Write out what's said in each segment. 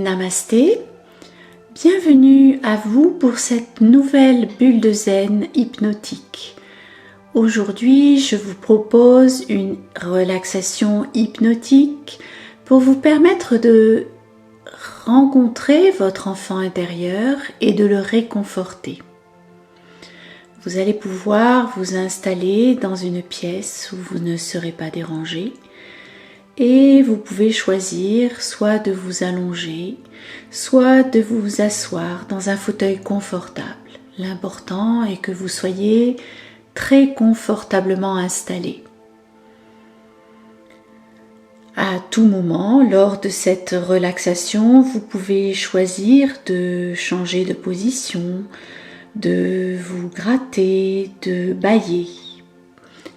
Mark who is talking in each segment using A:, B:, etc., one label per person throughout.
A: Namasté, bienvenue à vous pour cette nouvelle bulle de zen hypnotique. Aujourd'hui, je vous propose une relaxation hypnotique pour vous permettre de rencontrer votre enfant intérieur et de le réconforter. Vous allez pouvoir vous installer dans une pièce où vous ne serez pas dérangé et vous pouvez choisir soit de vous allonger, soit de vous asseoir dans un fauteuil confortable. L'important est que vous soyez très confortablement installé. À tout moment, lors de cette relaxation, vous pouvez choisir de changer de position, de vous gratter, de bâiller.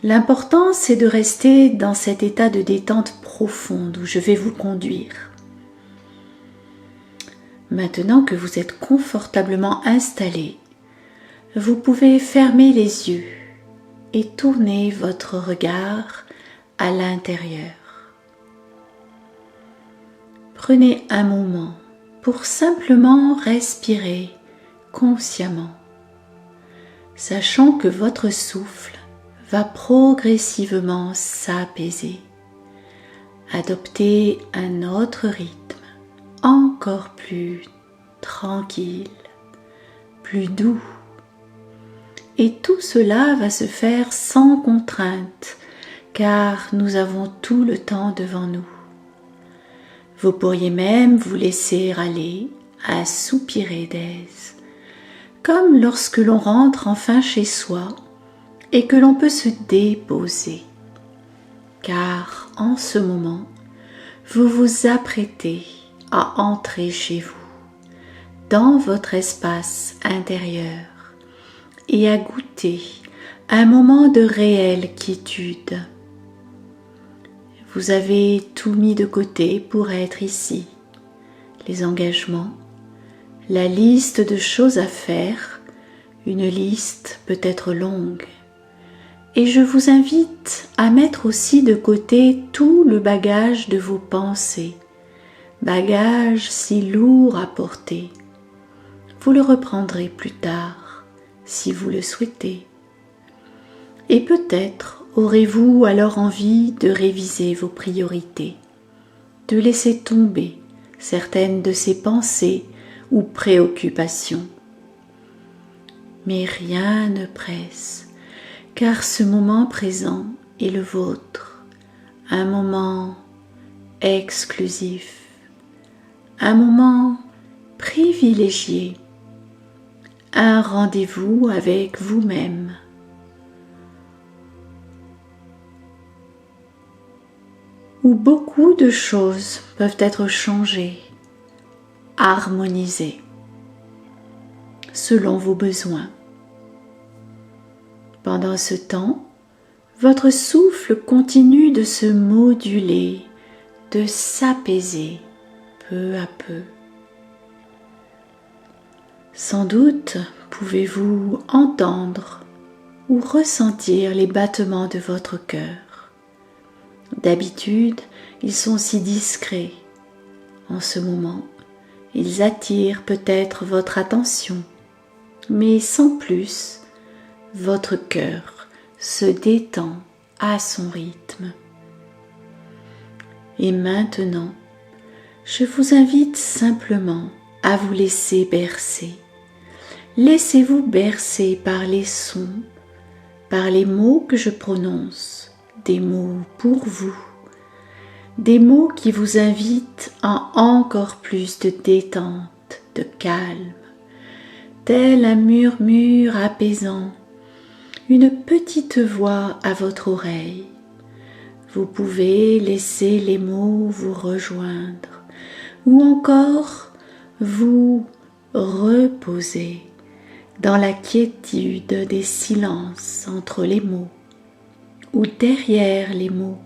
A: L'important, c'est de rester dans cet état de détente profonde où je vais vous conduire. Maintenant que vous êtes confortablement installé, vous pouvez fermer les yeux et tourner votre regard à l'intérieur. Prenez un moment pour simplement respirer consciemment, sachant que votre souffle va progressivement s'apaiser. Adoptez un autre rythme, encore plus tranquille, plus doux. Et tout cela va se faire sans contrainte, car nous avons tout le temps devant nous. Vous pourriez même vous laisser aller à soupirer d'aise, comme lorsque l'on rentre enfin chez soi et que l'on peut se déposer, car en ce moment, vous vous apprêtez à entrer chez vous, dans votre espace intérieur, et à goûter un moment de réelle quiétude. Vous avez tout mis de côté pour être ici, les engagements, la liste de choses à faire, une liste peut-être longue. Et je vous invite à mettre aussi de côté tout le bagage de vos pensées, bagage si lourd à porter. Vous le reprendrez plus tard, si vous le souhaitez. Et peut-être aurez-vous alors envie de réviser vos priorités, de laisser tomber certaines de ces pensées ou préoccupations. Mais rien ne presse, car ce moment présent est le vôtre, un moment exclusif, un moment privilégié, un rendez-vous avec vous-même. Où beaucoup de choses peuvent être changées, harmonisées, selon vos besoins. Pendant ce temps, votre souffle continue de se moduler, de s'apaiser peu à peu. Sans doute pouvez-vous entendre ou ressentir les battements de votre cœur. D'habitude, ils sont si discrets. En ce moment, ils attirent peut-être votre attention, mais sans plus, votre cœur se détend à son rythme. Et maintenant, je vous invite simplement à vous laisser bercer. Laissez-vous bercer par les sons, par les mots que je prononce, des mots pour vous, des mots qui vous invitent à encore plus de détente, de calme, tel un murmure apaisant, une petite voix à votre oreille. Vous pouvez laisser les mots vous rejoindre ou encore vous reposer dans la quiétude des silences entre les mots ou derrière les mots.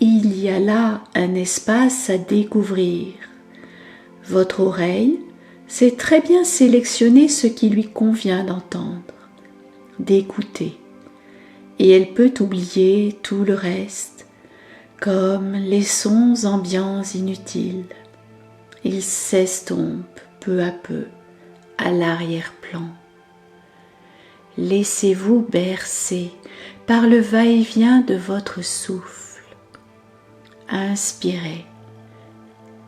A: Il y a là un espace à découvrir. Votre oreille sait très bien sélectionner ce qui lui convient d'entendre, d'écouter, et elle peut oublier tout le reste, comme les sons ambiants inutiles. il s'estompe peu à peu à l'arrière-plan. Laissez-vous bercer par le va-et-vient de votre souffle. Inspirez,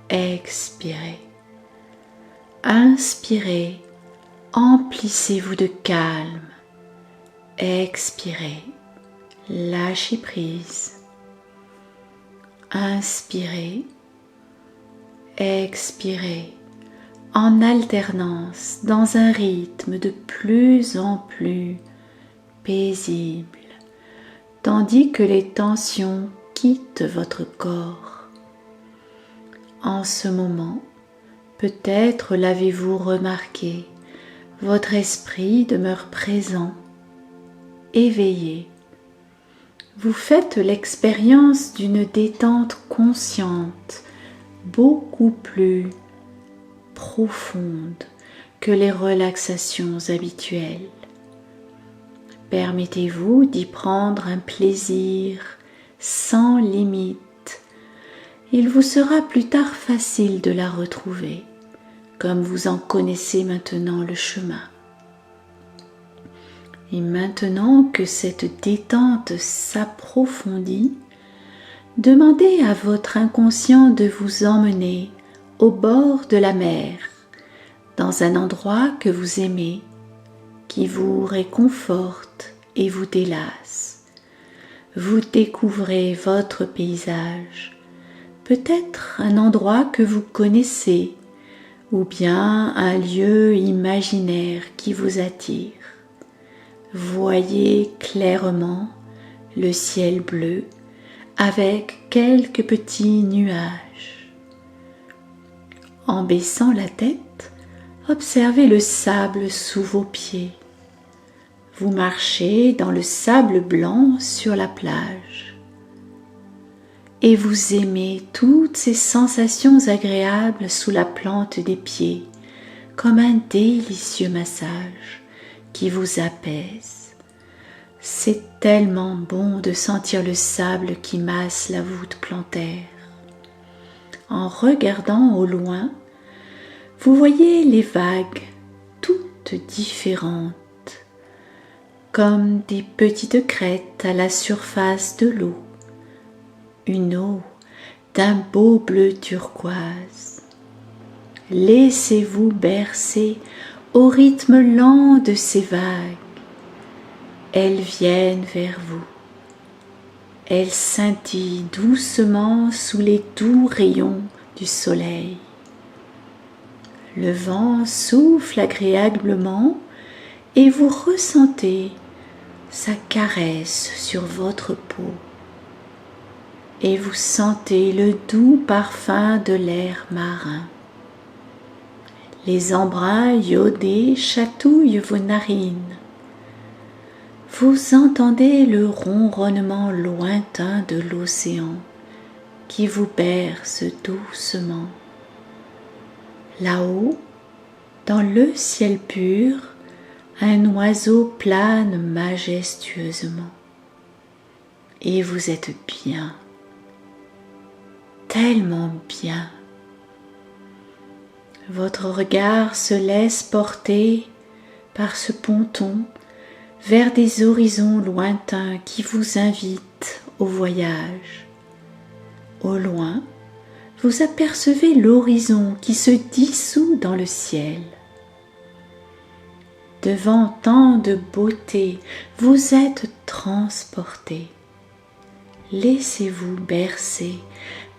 A: expirez. Inspirez, emplissez-vous de calme. Expirez, lâchez prise. Inspirez, expirez, en alternance dans un rythme de plus en plus paisible, tandis que les tensions quittent votre corps. En ce moment, peut-être l'avez-vous remarqué, votre esprit demeure présent, éveillé. Vous faites l'expérience d'une détente consciente, beaucoup plus profonde que les relaxations habituelles. Permettez-vous d'y prendre un plaisir sans limite. Il vous sera plus tard facile de la retrouver, comme vous en connaissez maintenant le chemin. Et maintenant que cette détente s'approfondit, demandez à votre inconscient de vous emmener au bord de la mer, dans un endroit que vous aimez, qui vous réconforte et vous délasse. Vous découvrez votre paysage, peut-être un endroit que vous connaissez, ou bien un lieu imaginaire qui vous attire. Voyez clairement le ciel bleu avec quelques petits nuages. En baissant la tête, observez le sable sous vos pieds. Vous marchez dans le sable blanc sur la plage et vous aimez toutes ces sensations agréables sous la plante des pieds, comme un délicieux massage qui vous apaise. C'est tellement bon de sentir le sable qui masse la voûte plantaire. En regardant au loin, vous voyez les vagues, toutes différentes, comme des petites crêtes à la surface de l'eau. Une eau d'un beau bleu turquoise. Laissez-vous bercer au rythme lent de ces vagues. Elles viennent vers vous. Elles scintillent doucement sous les doux rayons du soleil. Le vent souffle agréablement et vous ressentez sa caresse sur votre peau. Et vous sentez le doux parfum de l'air marin. Les embruns iodés chatouillent vos narines. Vous entendez le ronronnement lointain de l'océan qui vous berce doucement. Là-haut, dans le ciel pur, un oiseau plane majestueusement. Et vous êtes bien, tellement bien. Votre regard se laisse porter par ce ponton vers des horizons lointains qui vous invitent au voyage. Au loin, vous apercevez l'horizon qui se dissout dans le ciel. Devant tant de beauté, vous êtes transporté. Laissez-vous bercer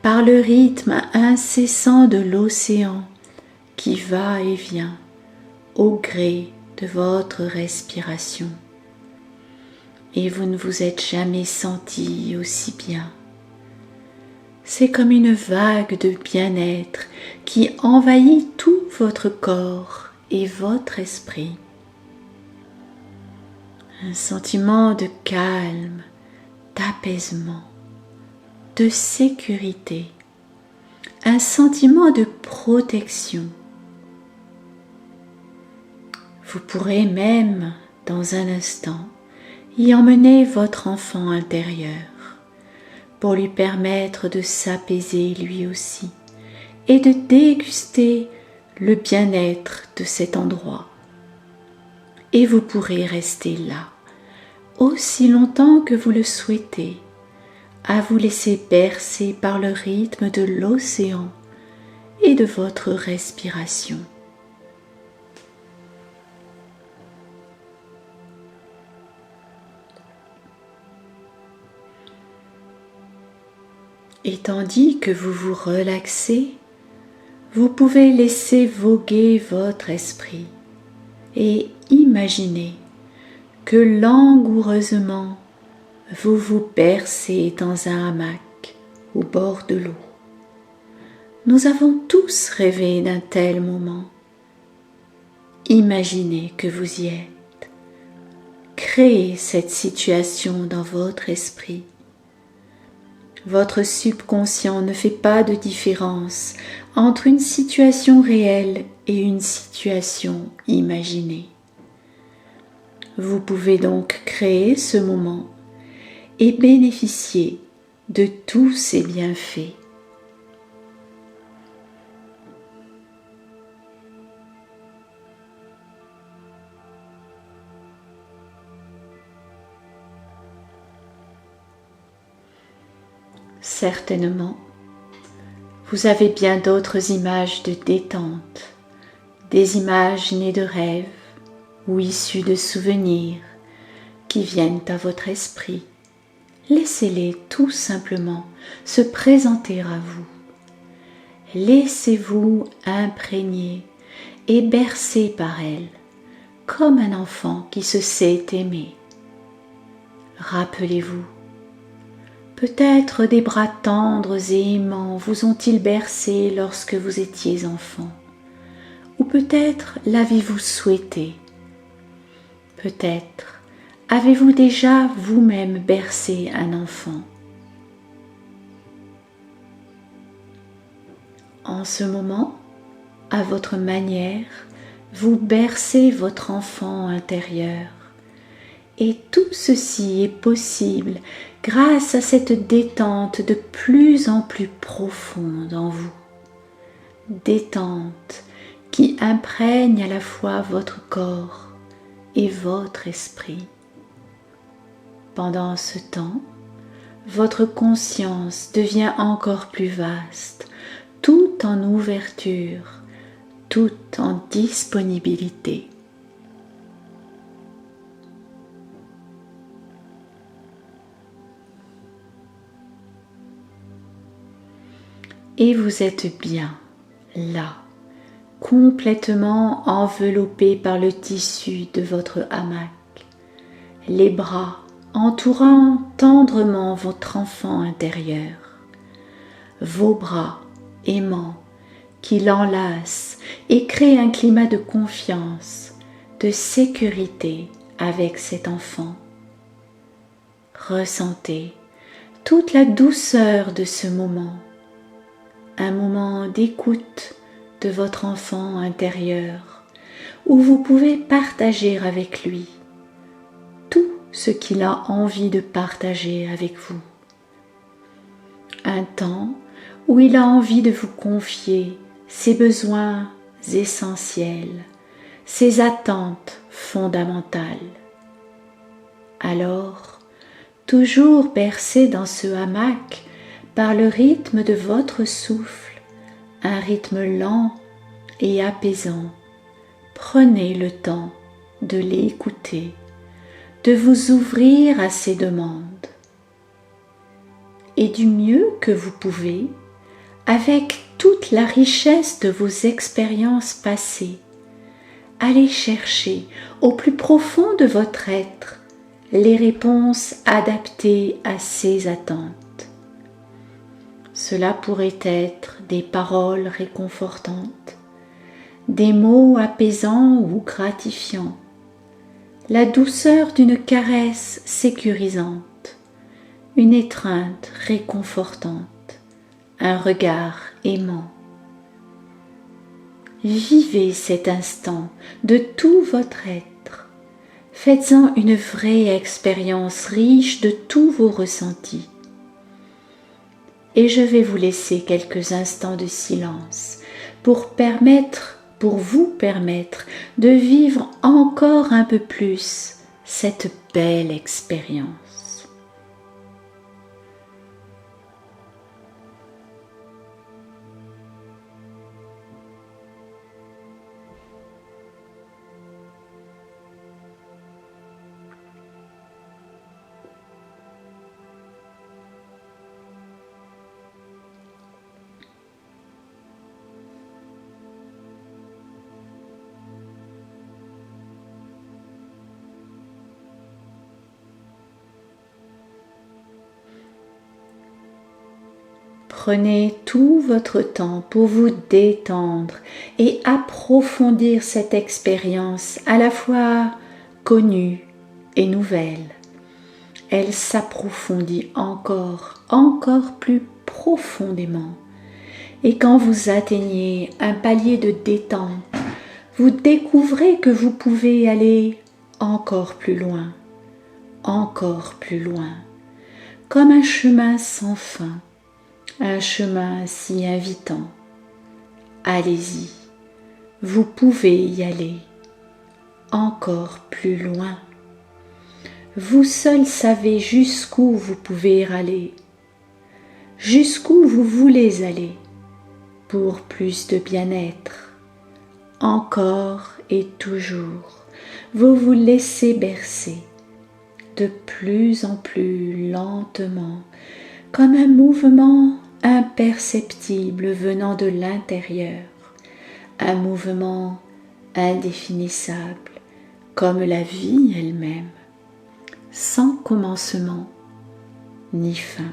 A: par le rythme incessant de l'océan qui va et vient au gré de votre respiration. Et vous ne vous êtes jamais senti aussi bien. C'est comme une vague de bien-être qui envahit tout votre corps et votre esprit. Un sentiment de calme, d'apaisement, de sécurité, un sentiment de protection. Vous pourrez même, dans un instant, y emmener votre enfant intérieur pour lui permettre de s'apaiser lui aussi et de déguster le bien-être de cet endroit. Et vous pourrez rester là aussi longtemps que vous le souhaitez, à vous laisser bercer par le rythme de l'océan et de votre respiration. Et tandis que vous vous relaxez, vous pouvez laisser voguer votre esprit et imaginer que langoureusement vous vous bercez dans un hamac au bord de l'eau. Nous avons tous rêvé d'un tel moment. Imaginez que vous y êtes. Créez cette situation dans votre esprit. Votre subconscient ne fait pas de différence entre une situation réelle et une situation imaginée. Vous pouvez donc créer ce moment et bénéficier de tous ces bienfaits. Certainement, vous avez bien d'autres images de détente, des images nées de rêves ou issues de souvenirs qui viennent à votre esprit. Laissez-les tout simplement se présenter à vous. Laissez-vous imprégner et bercer par elles, comme un enfant qui se sait aimer. Rappelez-vous, peut-être des bras tendres et aimants vous ont-ils bercé lorsque vous étiez enfant, ou peut-être l'avez-vous souhaité. Peut-être avez-vous déjà vous-même bercé un enfant. En ce moment, à votre manière, vous bercez votre enfant intérieur. Et tout ceci est possible grâce à cette détente de plus en plus profonde en vous. Détente qui imprègne à la fois votre corps et votre esprit. Pendant ce temps, votre conscience devient encore plus vaste, tout en ouverture, tout en disponibilité. Et vous êtes bien là, complètement enveloppé par le tissu de votre hamac, les bras entourant tendrement votre enfant intérieur, vos bras aimants qui l'enlacent et créent un climat de confiance, de sécurité avec cet enfant. Ressentez toute la douceur de ce moment, un moment d'écoute de votre enfant intérieur où vous pouvez partager avec lui tout ce qu'il a envie de partager avec vous. Un temps où il a envie de vous confier ses besoins essentiels, ses attentes fondamentales. Alors, toujours bercé dans ce hamac par le rythme de votre souffle, un rythme lent et apaisant, prenez le temps de l'écouter, de vous ouvrir à ses demandes. Et du mieux que vous pouvez, avec toute la richesse de vos expériences passées, allez chercher au plus profond de votre être les réponses adaptées à ses attentes. Cela pourrait être des paroles réconfortantes, des mots apaisants ou gratifiants, la douceur d'une caresse sécurisante, une étreinte réconfortante, un regard aimant. Vivez cet instant de tout votre être. Faites-en une vraie expérience riche de tous vos ressentis. et je vais vous laisser quelques instants de silence pour vous permettre de vivre encore un peu plus cette belle expérience. Prenez tout votre temps pour vous détendre et approfondir cette expérience à la fois connue et nouvelle. Elle s'approfondit encore plus profondément. Et quand vous atteignez un palier de détente, vous découvrez que vous pouvez aller encore plus loin, comme un chemin sans fin. Un chemin si invitant. Allez-y, vous pouvez y aller encore plus loin. Vous seul savez jusqu'où vous pouvez aller, jusqu'où vous voulez aller pour plus de bien-être. Encore et toujours, vous vous laissez bercer de plus en plus lentement, comme un mouvement imperceptible venant de l'intérieur, un mouvement indéfinissable comme la vie elle-même, sans commencement ni fin.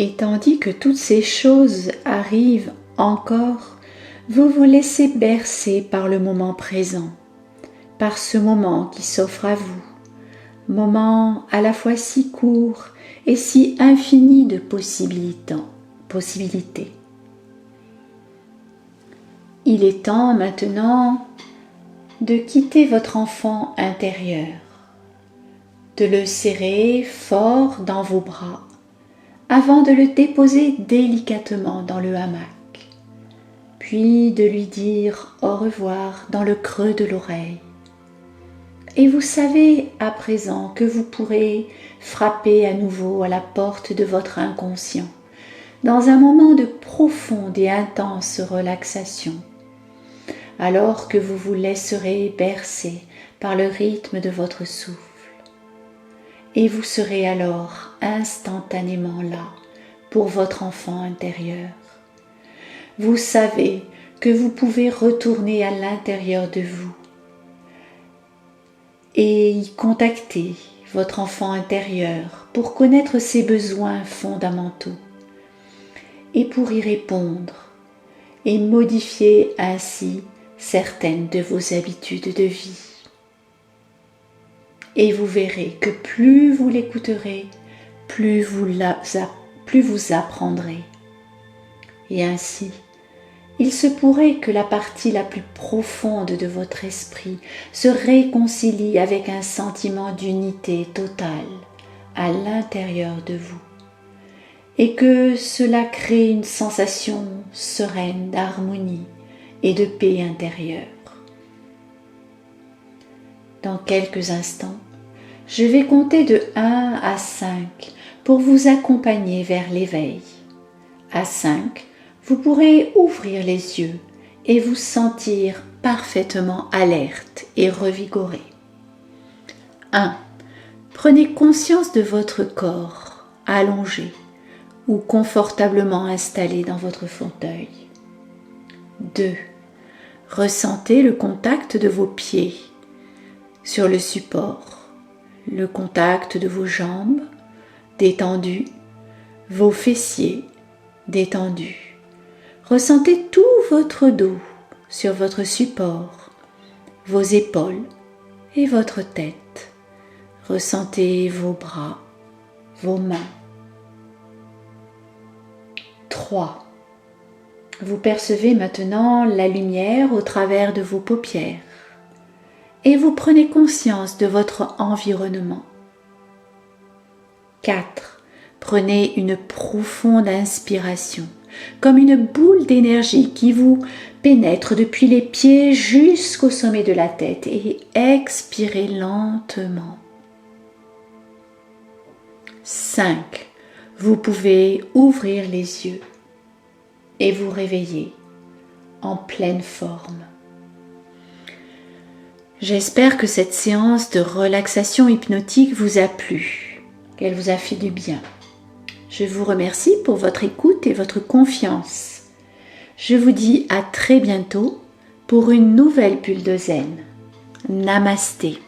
A: Et tandis que toutes ces choses arrivent encore, vous vous laissez bercer par le moment présent, par ce moment qui s'offre à vous, moment à la fois si court et si infini de possibilités. Il est temps maintenant de quitter votre enfant intérieur, de le serrer fort dans vos bras, avant de le déposer délicatement dans le hamac, puis de lui dire au revoir dans le creux de l'oreille. Et vous savez à présent que vous pourrez frapper à nouveau à la porte de votre inconscient, dans un moment de profonde et intense relaxation, alors que vous vous laisserez bercer par le rythme de votre souffle. Et vous serez alors instantanément là pour votre enfant intérieur. Vous savez que vous pouvez retourner à l'intérieur de vous et y contacter votre enfant intérieur pour connaître ses besoins fondamentaux et pour y répondre et modifier ainsi certaines de vos habitudes de vie. Et vous verrez que plus vous l'écouterez, plus vous apprendrez. Et ainsi, il se pourrait que la partie la plus profonde de votre esprit se réconcilie avec un sentiment d'unité totale à l'intérieur de vous, et que cela crée une sensation sereine d'harmonie et de paix intérieure. Dans quelques instants, je vais compter de 1 à 5 pour vous accompagner vers l'éveil. À 5, vous pourrez ouvrir les yeux et vous sentir parfaitement alerte et revigoré. 1. Prenez conscience de votre corps allongé ou confortablement installé dans votre fauteuil. 2. Ressentez le contact de vos pieds sur le support, le contact de vos jambes détendues, vos fessiers détendus. Ressentez tout votre dos sur votre support, vos épaules et votre tête. Ressentez vos bras, vos mains. 3. Vous percevez maintenant la lumière au travers de vos paupières et vous prenez conscience de votre environnement. 4. Prenez une profonde inspiration, comme une boule d'énergie qui vous pénètre depuis les pieds jusqu'au sommet de la tête et expirez lentement. 5. Vous pouvez ouvrir les yeux et vous réveiller en pleine forme. J'espère que cette séance de relaxation hypnotique vous a plu, qu'elle vous a fait du bien. Je vous remercie pour votre écoute et votre confiance. Je vous dis à très bientôt pour une nouvelle bulle de zen. Namasté.